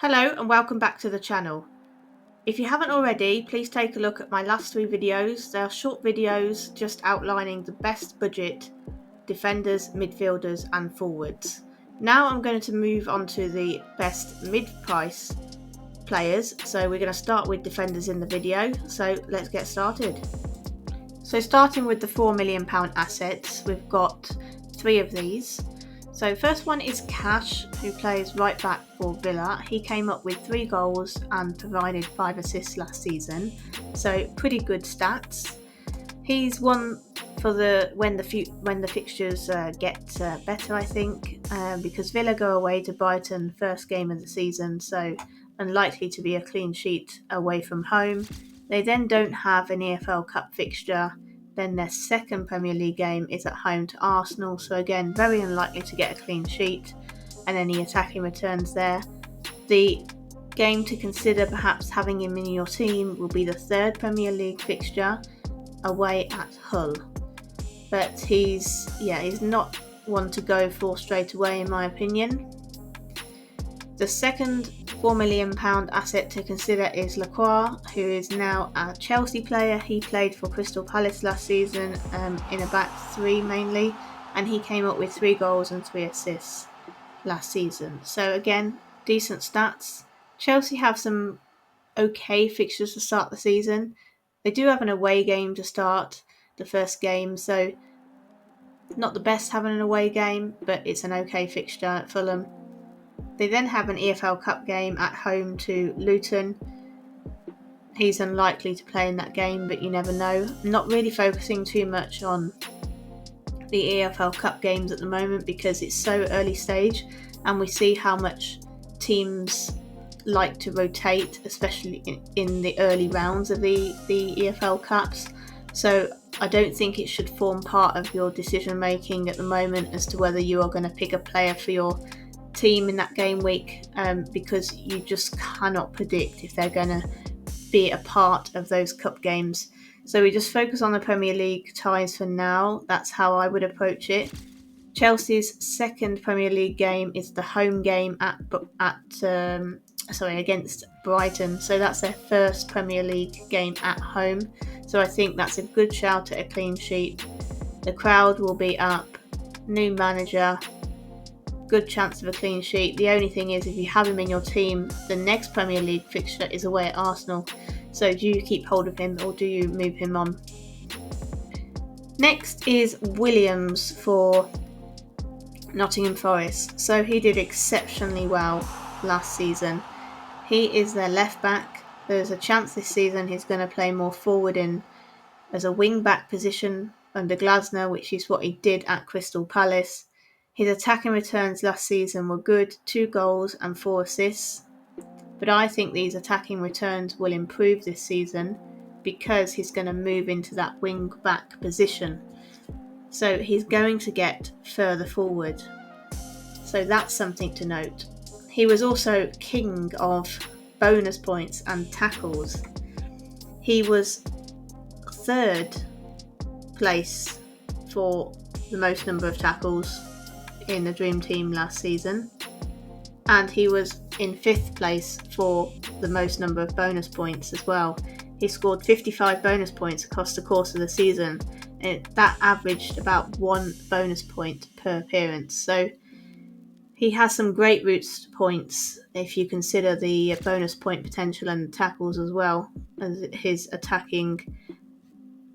Hello and welcome back to the channel. If you haven't already, please take a look at my last 3 videos. They are short videos just outlining the best budget defenders, midfielders and forwards. Now I'm going to move on to the best mid-price players. So we're going to start with defenders in the video. So let's get started. So starting with the £4 million assets, we've got 3 of these. So first one is Cash, who plays right back for Villa. He came up with 3 goals and provided 5 assists last season, so pretty good stats. He's one for when the fixtures get better, I think, because Villa go away to Brighton first game of the season, so unlikely to be a clean sheet away from home. They then don't have an EFL Cup fixture. Then their second Premier League game is at home to Arsenal, so again, very unlikely to get a clean sheet and any attacking returns there. The game to consider perhaps having him in your team will be the third Premier League fixture away at Hull. But he's not one to go for straight away in my opinion. The second £4 million asset to consider is Lacroix, who is now a Chelsea player. He played for Crystal Palace last season in a back 3 mainly, and he came up with 3 goals and 3 assists last season. So again, decent stats. Chelsea have some okay fixtures to start the season. They do have an away game to start the first game, so not the best having an away game, but it's an okay fixture at Fulham. They then have an EFL Cup game at home to Luton. He's unlikely to play in that game, but you never know. I'm not really focusing too much on the EFL Cup games at the moment because it's so early stage and we see how much teams like to rotate, especially in the early rounds of the EFL Cups. So I don't think it should form part of your decision making at the moment as to whether you are going to pick a player for your team in that game week, because you just cannot predict if they're going to be a part of those cup games. So we just focus on the Premier League ties for now. That's how I would approach it. Chelsea's second Premier League game is the home game against Brighton. So that's their first Premier League game at home. So I think that's a good shout at a clean sheet. The crowd will be up, new manager, good chance of a clean sheet. The only thing is, if you have him in your team, the next Premier League fixture is away at Arsenal. So do you keep hold of him or do you move him on? Next is Williams for Nottingham Forest. So he did exceptionally well last season. He is their left back. There's a chance this season he's going to play more forward in as a wing back position under Glasner, which is what he did at Crystal Palace. His attacking returns last season were good, 2 goals and 4 assists. But I think these attacking returns will improve this season because he's going to move into that wing back position. So he's going to get further forward. So that's something to note. He was also king of bonus points and tackles. He was 3rd place for the most number of tackles in the Dream Team last season, and he was in 5th place for the most number of bonus points as well. He scored 55 bonus points across the course of the season, and that averaged about 1 bonus point per appearance. So he has some great routes to points if you consider the bonus point potential and the tackles as well as his attacking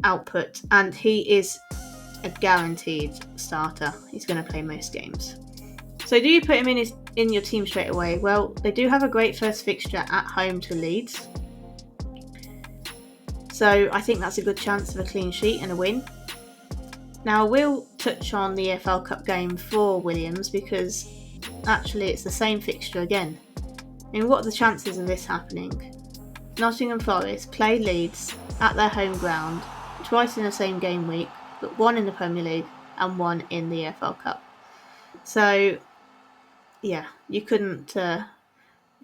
output, and he is a guaranteed starter. He's going to play most games. So do you put him in your team straight away? Well, they do have a great first fixture at home to Leeds. So I think that's a good chance of a clean sheet and a win. Now I will touch on the EFL Cup game for Williams because actually it's the same fixture again. I mean, what are the chances of this happening? Nottingham Forest play Leeds at their home ground twice in the same game week, but 1 in the Premier League and 1 in the EFL Cup. So, yeah, you couldn't.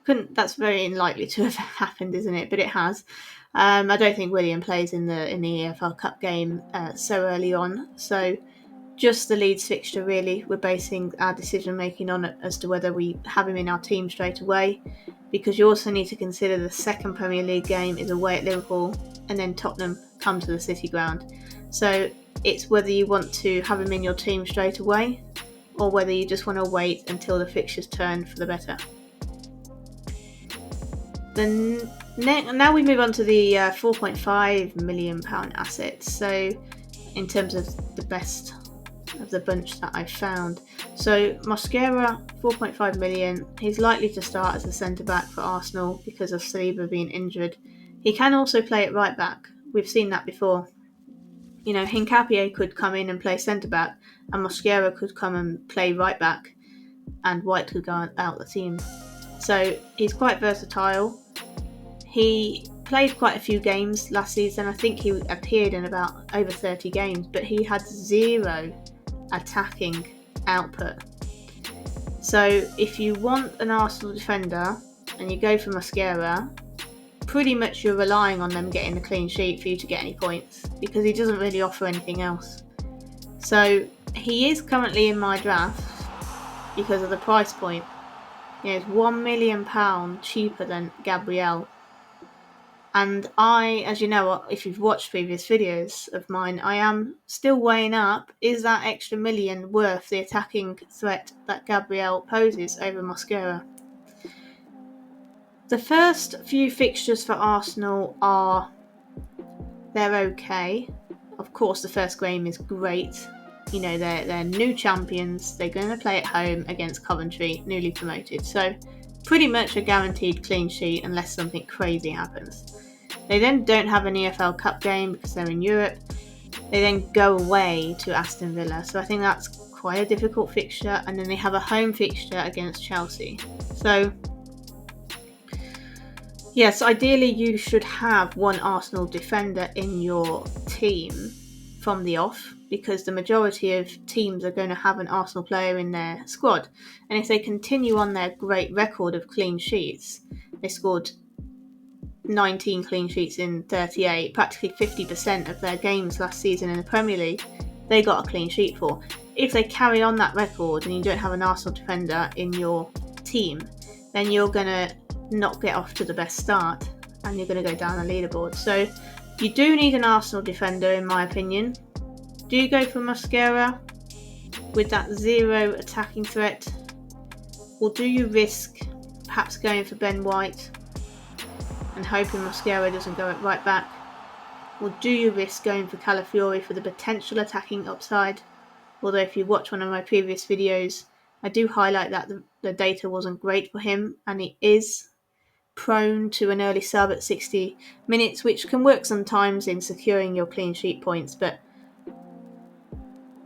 That's very unlikely to have happened, isn't it? But it has. I don't think William plays in the EFL Cup game so early on. So, just the Leeds fixture, really. We're basing our decision making on it as to whether we have him in our team straight away. because you also need to consider the second Premier League game is away at Liverpool, and then Tottenham come to the City ground. So it's whether you want to have him in your team straight away, or whether you just want to wait until the fixtures turn for the better. Then now we move on to the £4.5 million assets. So in terms of the best of the bunch that I found. So Mosquera, 4.5 million. He's likely to start as a centre-back for Arsenal because of Saliba being injured. He can also play at right-back. We've seen that before. Hincapié could come in and play centre-back, and Mosquera could come and play right-back, and White could go out the team. So he's quite versatile. He played quite a few games last season. I think he appeared in about over 30 games, but he had zero attacking output. So if you want an Arsenal defender and you go for Mosquera, pretty much you're relying on them getting a clean sheet for you to get any points, because he doesn't really offer anything else. So he is currently in my draft because of the price point. It's £1 million cheaper than Gabriel. And I, as you know, if you've watched previous videos of mine, I am still weighing up, is that extra million worth the attacking threat that Gabriel poses over Mosquera? The first few fixtures for Arsenal they're okay. Of course, the first game is great. They're new champions. They're going to play at home against Coventry, newly promoted. So pretty much a guaranteed clean sheet unless something crazy happens. They then don't have an EFL Cup game because they're in Europe. They then go away to Aston Villa. So I think that's quite a difficult fixture. And then they have a home fixture against Chelsea. So yes, ideally you should have one Arsenal defender in your team from the off, because the majority of teams are going to have an Arsenal player in their squad. And if they continue on their great record of clean sheets, they scored 19 clean sheets in 38, practically 50% of their games last season in the Premier League, they got a clean sheet for. If they carry on that record and you don't have an Arsenal defender in your team, then you're going to not get off to the best start and you're going to go down the leaderboard. So you do need an Arsenal defender, in my opinion. Do you go for Mosquera with that zero attacking threat, or do you risk perhaps going for Ben White and hoping Mosquera doesn't go at right back? Or do you risk going for Calafiori for the potential attacking upside? Although if you watch one of my previous videos, I do highlight that the data wasn't great for him, and he is prone to an early sub at 60 minutes, which can work sometimes in securing your clean sheet points, but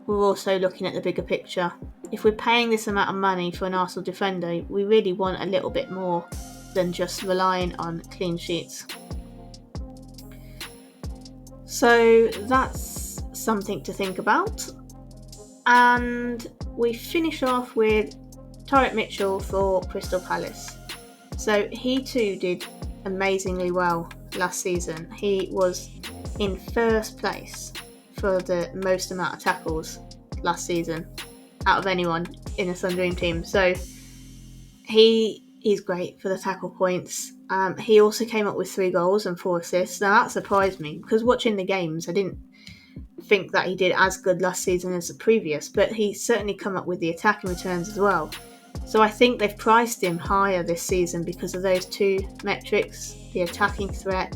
we're also looking at the bigger picture. If we're paying this amount of money for an Arsenal defender, we really want a little bit more than just relying on clean sheets. So that's something to think about. And we finish off with Tyrick Mitchell for Crystal Palace. So he too did amazingly well last season. He was in first place for the most amount of tackles last season out of anyone in a Sun Dream team. So he's great for the tackle points. He also came up with 3 goals and 4 assists. Now that surprised me, because watching the games I didn't think that he did as good last season as the previous, but he certainly come up with the attacking returns as well. So I think they've priced him higher this season because of those 2 metrics, the attacking threat,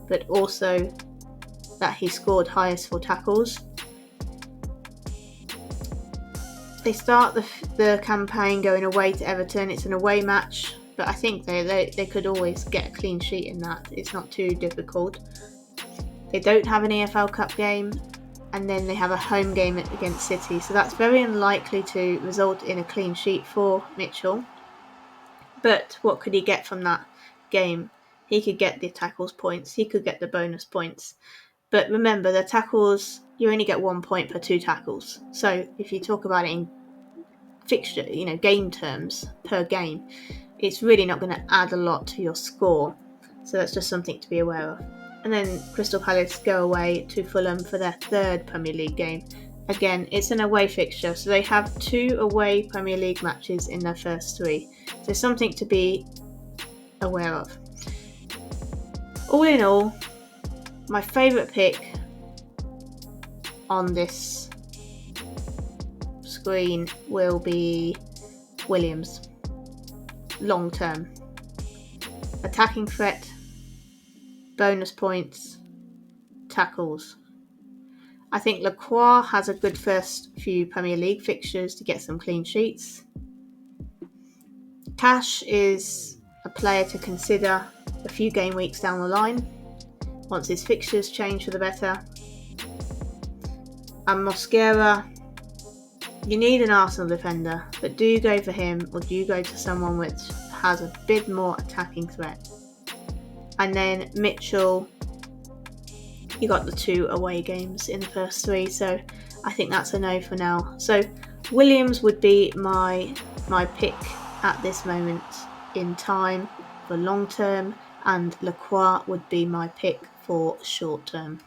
but also that he scored highest for tackles. They start the campaign going away to Everton. It's an away match, but I think they could always get a clean sheet in that. It's not too difficult. They don't have an EFL Cup game, and then they have a home game against City, so that's very unlikely to result in a clean sheet for Mitchell. But what could he get from that game? He could get the tackles points, he could get the bonus points. But remember, the tackles, you only get 1 point per 2 tackles. So if you talk about it in fixture, game terms per game, it's really not going to add a lot to your score. So that's just something to be aware of. And then Crystal Palace go away to Fulham for their 3rd Premier League game. Again, it's an away fixture, so they have 2 away Premier League matches in their first 3. So something to be aware of. All in all, my favourite pick on this screen will be Williams. Long term. Attacking threat, bonus points, tackles. I think Lacroix has a good first few Premier League fixtures to get some clean sheets. Cash is a player to consider a few game weeks down the line, once his fixtures change for the better. And Mosquera, you need an Arsenal defender, but do you go for him or do you go to someone which has a bit more attacking threat? And then Mitchell, you got the 2 away games in the first 3, so I think that's a no for now. So Williams would be my pick at this moment in time for long term, and Lacroix would be my pick for short term.